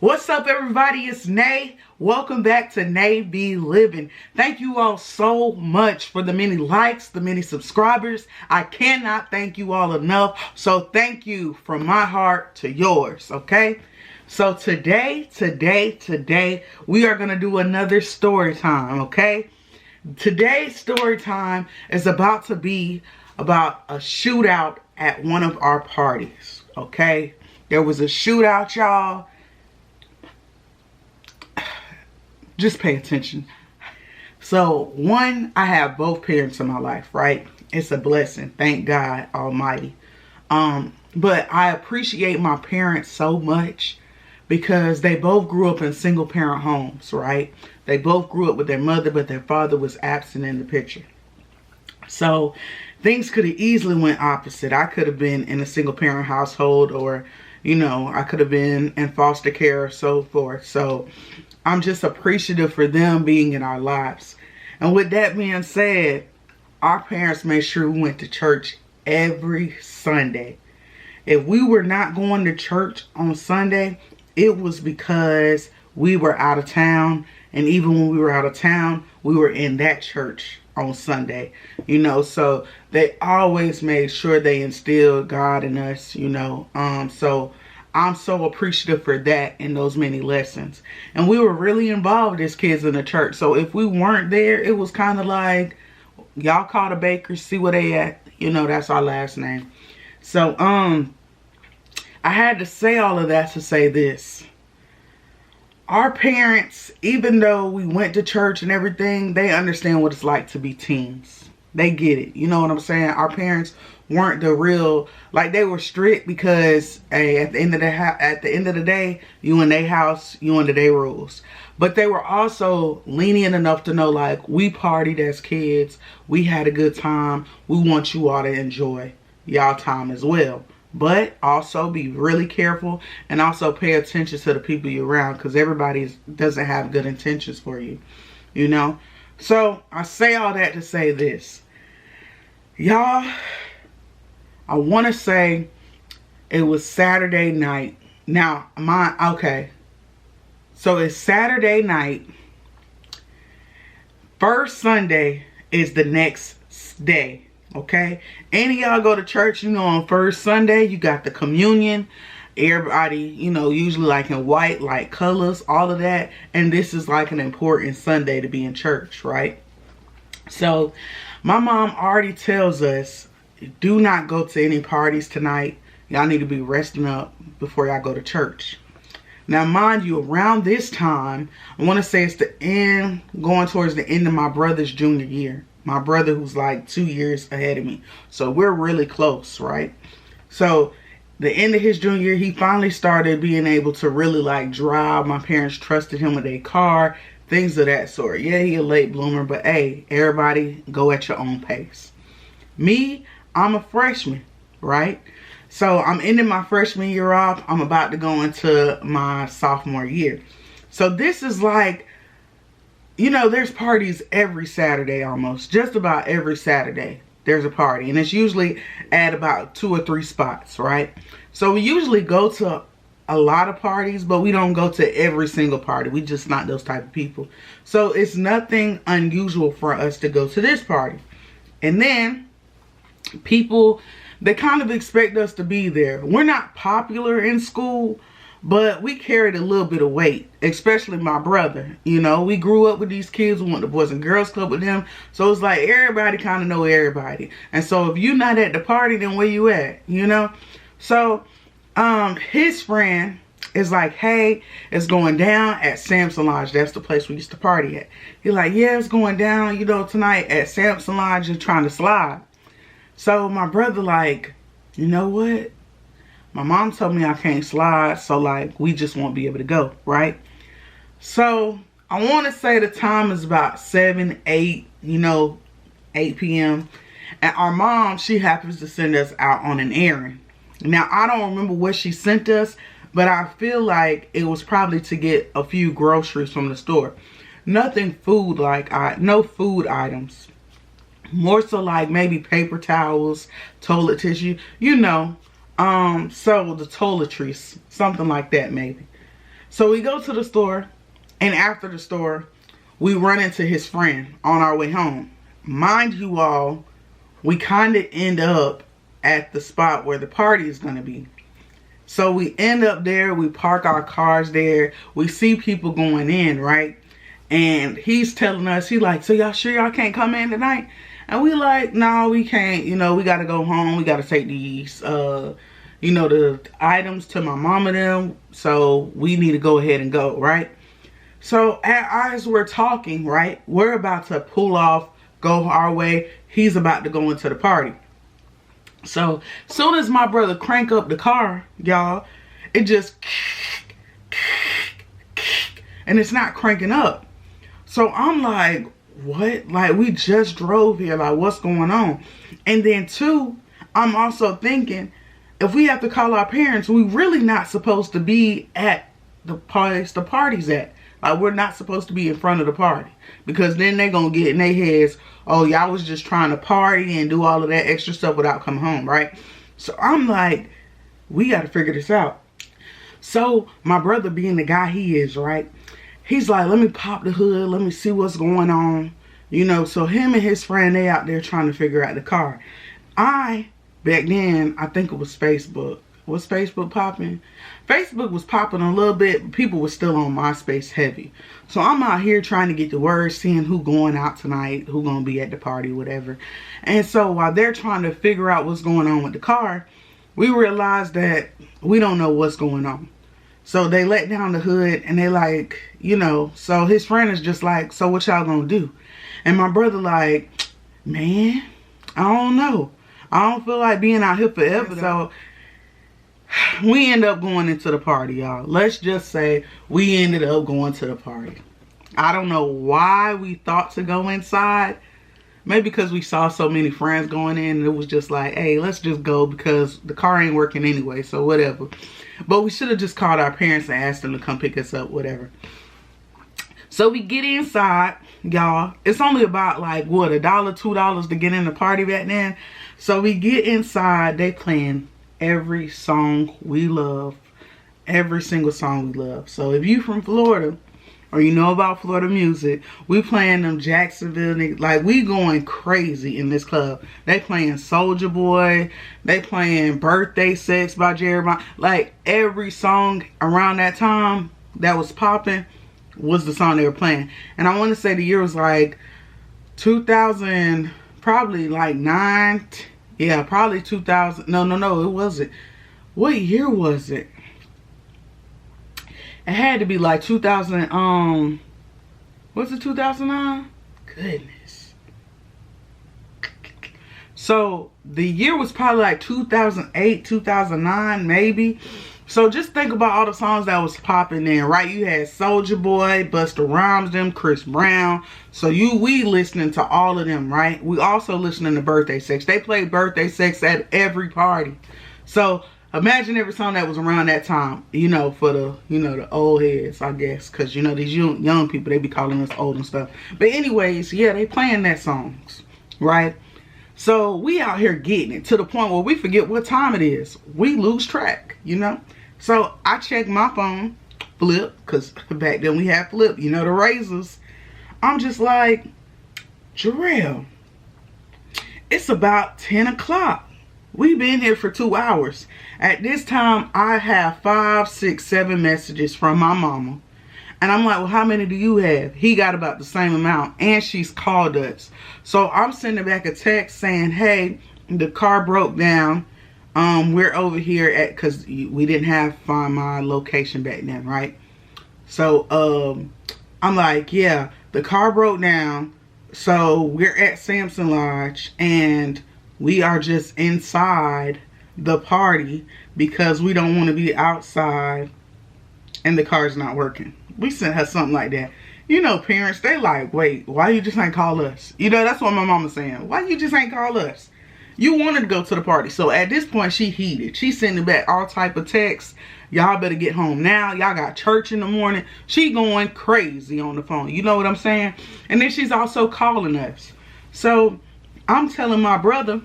What's up, everybody? It's Nae. Welcome back to NaeBeLiving. Thank you all so much for the many likes, the many subscribers. I cannot thank you all enough. So thank you from my heart to yours, okay? So today, we are going to do another story time, okay? Today's story time is about to be about a shootout at one of our parties, okay? There was a shootout, y'all. Just pay attention. So, one, I have both parents in my life, right? It's a blessing. Thank God Almighty. But I appreciate my parents so much because they both grew up in single parent homes, right? They both grew up with their mother, but their father was absent in the picture. So, things could have easily went opposite. I could have been in a single parent household, or, you know, I could have been in foster care or so forth. So, I'm just appreciative for them being in our lives. And with that being said, our parents made sure we went to church every Sunday. If we were not going to church on Sunday, it was because we were out of town. And even when we were out of town, we were in that church on Sunday. You know, so they always made sure they instilled God in us, you know. So I'm so appreciative for that and those many lessons. And we were really involved as kids in the church. So if we weren't there, it was kind of like, y'all call the bakers, see where they at. You know, that's our last name. So, I had to say all of that to say this. Our parents, even though we went to church and everything, they understand what it's like to be teens. They get it. You know what I'm saying? Our parents weren't the real, like, they were strict because, hey, at the end of the day, you in their house, you under their rules. But they were also lenient enough to know, like, we partied as kids, we had a good time, we want you all to enjoy y'all time as well. But also be really careful and also pay attention to the people you're around, because everybody doesn't have good intentions for you, you know. So I say all that to say this, y'all. I want to say it was Saturday night. Now, so it's Saturday night. First Sunday is the next day, okay? Any of y'all go to church, you know, on first Sunday, you got the communion. Everybody, you know, usually like in white, light colors, all of that. And this is like an important Sunday to be in church, right? So my mom already tells us, do not go to any parties tonight. Y'all need to be resting up before y'all go to church. Now, mind you, around this time, I want to say it's the end, going towards the end of my brother's junior year. My brother, who's like 2 years ahead of me. So we're really close, right? So the end of his junior year, he finally started being able to really like drive. My parents trusted him with a car, things of that sort. Yeah, he a late bloomer, but hey, everybody go at your own pace. Me, I'm a freshman, right? So I'm ending my freshman year off. I'm about to go into my sophomore year. So this is like, you know, there's parties every Saturday almost. Just about every Saturday there's a party. And it's usually at about 2 or 3 spots, right? So we usually go to a lot of parties, but we don't go to every single party. We just not those type of people. So it's nothing unusual for us to go to this party. And then people, they kind of expect us to be there. We're not popular in school, but we carried a little bit of weight, especially my brother. You know, we grew up with these kids. We went to Boys and Girls Club with them. So it's like everybody kind of know everybody. And so if you're not at the party, then where you at, you know? So his friend is like, hey, it's going down at Samson Lodge. That's the place we used to party at. He's like, yeah, it's going down, you know, tonight at Samson Lodge and trying to slide. So my brother like, you know what? My mom told me I can't slide, so like we just won't be able to go, right? So I want to say the time is about 7, 8, you know, 8 p.m. And our mom, she happens to send us out on an errand. Now, I don't remember what she sent us, but I feel like it was probably to get a few groceries from the store. Nothing food like, no food items. More so like maybe paper towels, toilet tissue, you know. So the toiletries, something like that maybe. So we go to the store, and after the store, we run into his friend on our way home. Mind you all, we kind of end up at the spot where the party is going to be. So we end up there, we park our cars there, we see people going in, right? And he's telling us, he like, so y'all sure y'all can't come in tonight? And we like, no, we can't. You know, we got to go home. We got to take these, you know, the items to my mom and them. So we need to go ahead and go, right? So as we're talking, right, we're about to pull off, go our way. He's about to go into the party. So soon as my brother crank up the car, y'all, it just, and it's not cranking up. So I'm like, what? Like, we just drove here. Like, what's going on? And then two, I'm also thinking, if we have to call our parents, we really not supposed to be at the place the party's at. Like, we're not supposed to be in front of the party. Because then they're going to get in their heads, oh, y'all was just trying to party and do all of that extra stuff without coming home, right? So I'm like, we got to figure this out. So my brother, being the guy he is, right? He's like, let me pop the hood. Let me see what's going on. You know, so him and his friend, they out there trying to figure out the car. Back then, I think it was Facebook. Was Facebook popping? Facebook was popping a little bit, but people were still on MySpace heavy. So I'm out here trying to get the word, seeing who going out tonight, who gonna be at the party, whatever. And so while they're trying to figure out what's going on with the car, we realized that we don't know what's going on. So they let down the hood and they like, you know, so his friend is just like, so what y'all gonna do? And my brother like, man, I don't know. I don't feel like being out here forever. So we end up going into the party, y'all. Let's just say we ended up going to the party. I don't know why we thought to go inside. Maybe because we saw so many friends going in and it was just like, hey, let's just go because the car ain't working anyway, so whatever. But we should have just called our parents and asked them to come pick us up, whatever. So we get inside, y'all. It's only about like, what, $1, $2 to get in the party back then. So we get inside, they playing every song we love. Every single song we love. So if you from Florida, or you know about Florida music, we playing them Jacksonville, like we going crazy in this club. They playing Soulja Boy, they playing Birthday Sex by Jeremiah. Like every song around that time that was popping was the song they were playing. And I want to say the year was like 2000, probably like 9, yeah, probably 2000. No, it wasn't. What year was it? It had to be like 2000, was it 2009? Goodness. So the year was probably like 2008, 2009, maybe. So just think about all the songs that was popping in, right? You had Soulja Boy, Busta Rhymes, them, Chris Brown. So we listening to all of them, right? We also listening to Birthday Sex. They played Birthday Sex at every party. So imagine every song that was around that time, you know, for the, you know, the old heads, I guess. Because, you know, these young people, they be calling us old and stuff. But anyways, yeah, they playing that songs, right? So we out here getting it to the point where we forget what time it is. We lose track, you know. So I check my phone, flip, because back then we had flip, you know, the razors. I'm just like, Jarrell, it's about 10 o'clock. We've been here for 2 hours. At this time, I have 5, 6, 7 messages from my mama. And I'm like, well, how many do you have? He got about the same amount. And she's called us. So I'm sending back a text saying, hey, the car broke down. We're over here at, because we didn't have Find My location back then, right? So I'm like, yeah, the car broke down. So we're at Samson Lodge. And we are just inside the party because we don't want to be outside and the car's not working. We sent her something like that. You know, parents, they like, wait, why you just ain't call us? You know, that's what my mama's saying. Why you just ain't call us? You wanted to go to the party. So at this point, she heated. She's sending back all type of texts. Y'all better get home now. Y'all got church in the morning. She going crazy on the phone. You know what I'm saying? And then she's also calling us. So I'm telling my brother,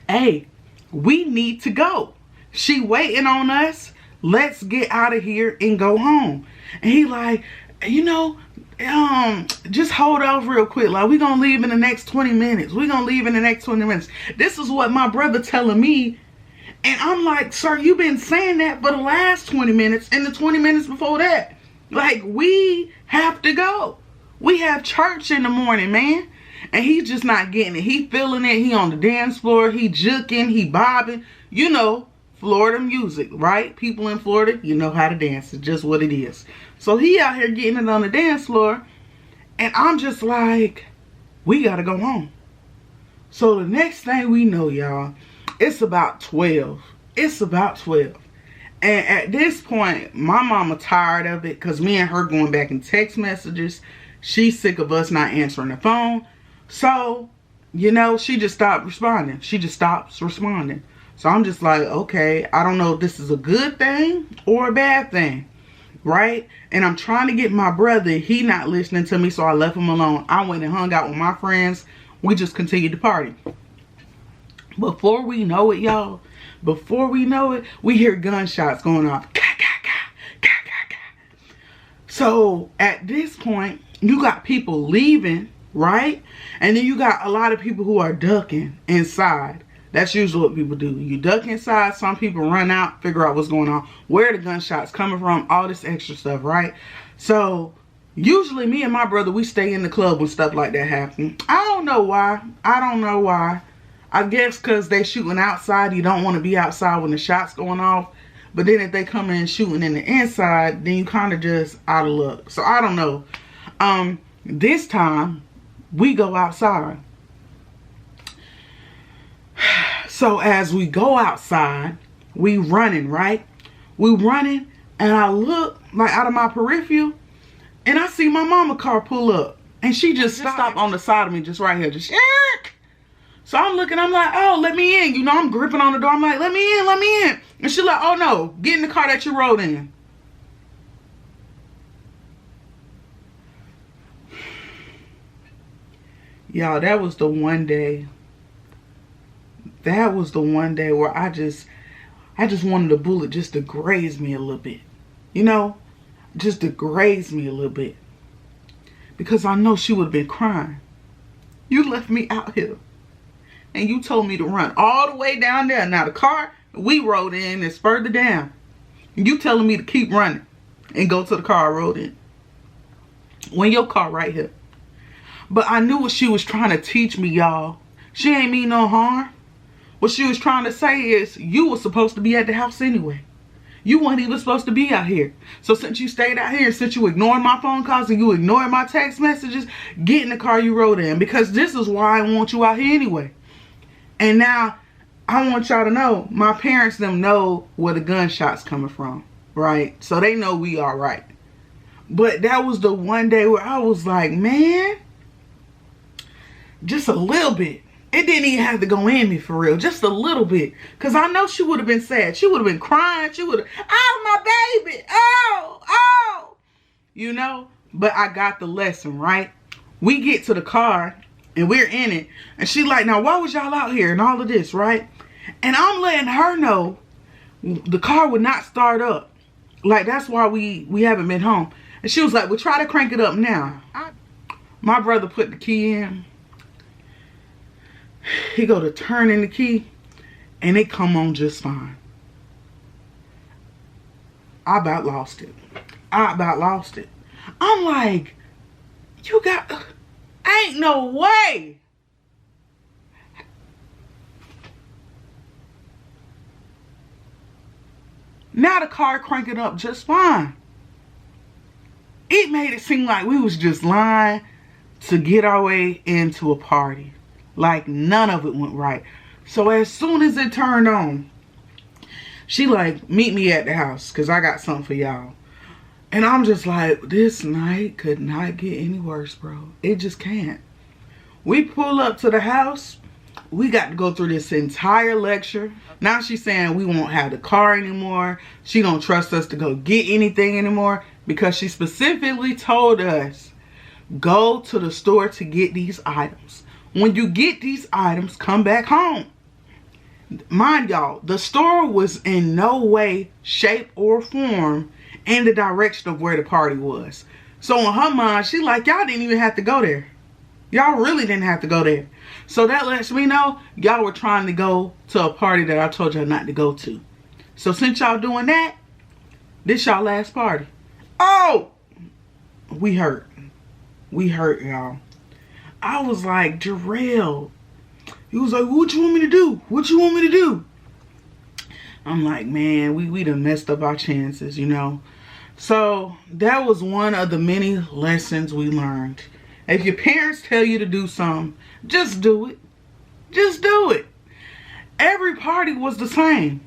hey, we need to go. She waiting on us. let's get out of here and go home. And he like, you know, just hold off real quick. Like, we gonna leave in the next 20 minutes. We gonna leave in the next 20 minutes. This is what my brother telling me. And I'm like, sir, you've been saying that for the last 20 minutes and the 20 minutes before that. Like, we have to go. We have church in the morning, man. And he's just not getting it. He feeling it. He on the dance floor. He juking. He bobbing. You know, Florida music, right? People in Florida, you know how to dance. It's just what it is. So he out here getting it on the dance floor. And I'm just like, we got to go home. So the next thing we know, y'all, it's about 12. It's about 12. And at this point, my mama tired of it because me and her going back in text messages. She's sick of us not answering the phone. So, you know, she just stopped responding. She just stops responding. So I'm just like, okay, I don't know if this is a good thing or a bad thing, right? And I'm trying to get my brother. He not listening to me, so I left him alone. I went and hung out with my friends. We just continued to party. Before we know it, y'all, before we know it, we hear gunshots going off. So at this point, you got people leaving, right? And then you got a lot of people who are ducking inside. That's usually what people do. You duck inside. Some people run out, figure out what's going on, where the gunshots coming from, all this extra stuff, right? So usually me and my brother, we stay in the club when stuff like that happens. I don't know why. I don't know why. I guess because they shooting outside. You don't want to be outside when the shots going off. But then if they come in shooting in the inside, then you kind of just out of luck. So I don't know. This time we go outside. So as we go outside, we running, right? We running, and I look like out of my peripheral, and I see my mama car pull up, and she just stopped on the side of me, just right here, just so I'm looking, I'm like, oh, let me in. You know, I'm gripping on the door. I'm like, let me in, let me in. And she's like, oh no, get in the car that you rode in. Y'all, that was the one day. That was the one day where I just wanted a bullet just to graze me a little bit. You know, just to graze me a little bit. Because I know she would have been crying. You left me out here. And you told me to run all the way down there. Now the car we rode in is further down. You telling me to keep running and go to the car I rode in. When your car right here. But I knew what she was trying to teach me, y'all. She ain't mean no harm. What she was trying to say is, you were supposed to be at the house anyway. You weren't even supposed to be out here. So since you stayed out here, since you ignoring my phone calls and you ignoring my text messages, get in the car you rode in. Because this is why I want you out here anyway. And now, I want y'all to know, my parents them know where the gunshots coming from, right? So they know we all right. But that was the one day where I was like, man, just a little bit. It didn't even have to go in me for real, just a little bit. Because I know she would have been sad. She would have been crying. She would have, oh, my baby, oh. You know, but I got the lesson, right? We get to the car. And we're in it. And she like, now why was y'all out here and all of this, right? And I'm letting her know the car would not start up. Like, that's why we haven't been home. And she was like, well, try to crank it up now. My brother put the key in. He go to turn in the key. And it come on just fine. I about lost it. I'm like, you got... Ain't no way. Now the car cranking up just fine. It made it seem like we was just lying to get our way into a party. Like none of it went right. So as soon as it turned on, she like, meet me at the house because I got something for y'all. And I'm just like, this night could not get any worse, bro. It just can't. We pull up to the house. We got to go through this entire lecture. Now she's saying we won't have the car anymore. She don't trust us to go get anything anymore. Because she specifically told us, go to the store to get these items. When you get these items, come back home. Mind y'all, the store was in no way, shape, or form in the direction of where the party was. So in her mind, she like, y'all didn't even have to go there. Y'all really didn't have to go there. So that lets me know y'all were trying to go to a party that I told y'all not to go to. So since y'all doing that, this y'all last party. Oh! We hurt. We hurt, y'all. I was like, Jarrell. He was like, what you want me to do? What you want me to do? I'm like, man, we done messed up our chances, you know. So that was one of the many lessons we learned. If your parents tell you to do something, just do it. Just do it. Every party was the same.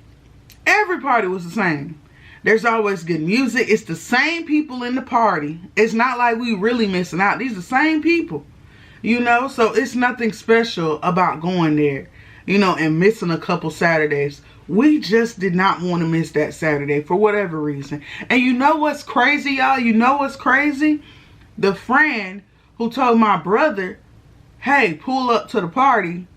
Every party was the same. There's always good music. It's the same people in the party. It's not like we really missing out. These are the same people. You know, so it's nothing special about going there, you know, and missing a couple Saturdays. We just did not want to miss that Saturday for whatever reason. And you know what's crazy, y'all? You know what's crazy? The friend who told my brother, hey, pull up to the party,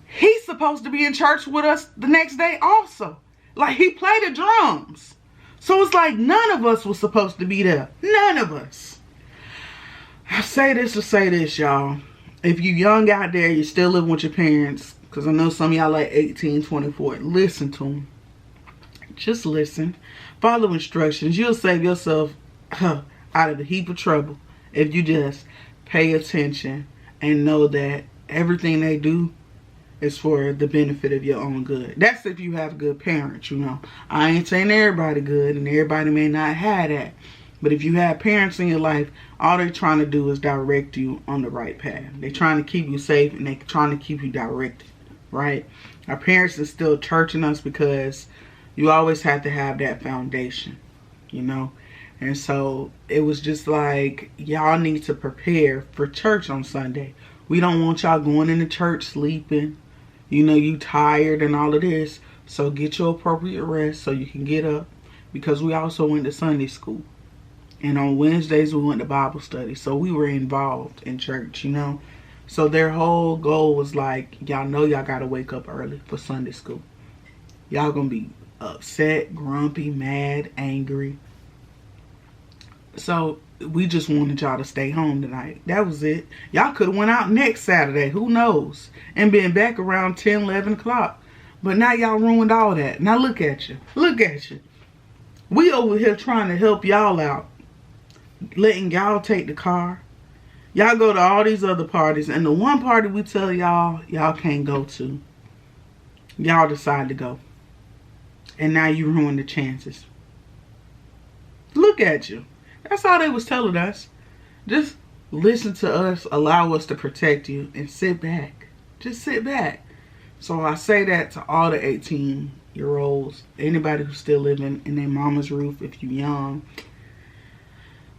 he's supposed to be in church with us the next day also. Like, he played the drums. So it's like none of us was supposed to be there. None of us. I say this to say this, y'all. If you young out there, you're still living with your parents, because I know some of y'all like 18, 24. Listen to them. Just listen. Follow instructions. You'll save yourself out of a heap of trouble if you just pay attention and know that everything they do is for the benefit of your own good. That's if you have good parents, you know. I ain't saying everybody good, and everybody may not have that. But if you have parents in your life, all they're trying to do is direct you on the right path. They're trying to keep you safe, and they're trying to keep you directed, right? Our parents are still churching us because you always have to have that foundation, you know? And so it was just like, y'all need to prepare for church on Sunday. We don't want y'all going into church sleeping. You know, you tired and all of this. So get your appropriate rest so you can get up. Because we also went to Sunday school. And on Wednesdays, we went to Bible study. So we were involved in church, you know. So their whole goal was like, y'all know y'all got to wake up early for Sunday school. Y'all going to be upset, grumpy, mad, angry. So we just wanted y'all to stay home tonight. That was it. Y'all could have went out next Saturday. Who knows? And been back around 10, 11 o'clock. But now y'all ruined all that. Now look at you. Look at you. We over here trying to help y'all out. Letting y'all take the car. Y'all go to all these other parties. And the one party we tell y'all can't go to, y'all decide to go. And now you ruin the chances. Look at you. That's all they was telling us. Just listen to us. Allow us to protect you. And sit back. Just sit back. So I say that to all the 18-year-olds. Anybody who's still living in their mama's roof. If you're young.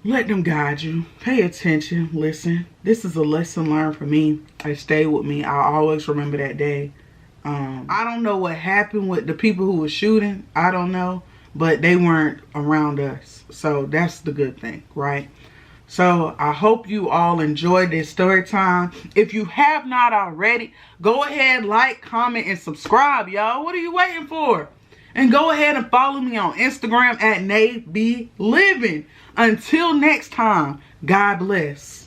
Let them guide you. Pay attention. Listen. This is a lesson learned for me. It stayed with me. I always remember that day. I don't know what happened with the people who were shooting. I don't know. But they weren't around us. So that's the good thing, right? So I hope you all enjoyed this story time. If you have not already, go ahead, like, comment, and subscribe, y'all. What are you waiting for? And go ahead and follow me on Instagram at NaeBeLiving. Until next time, God bless.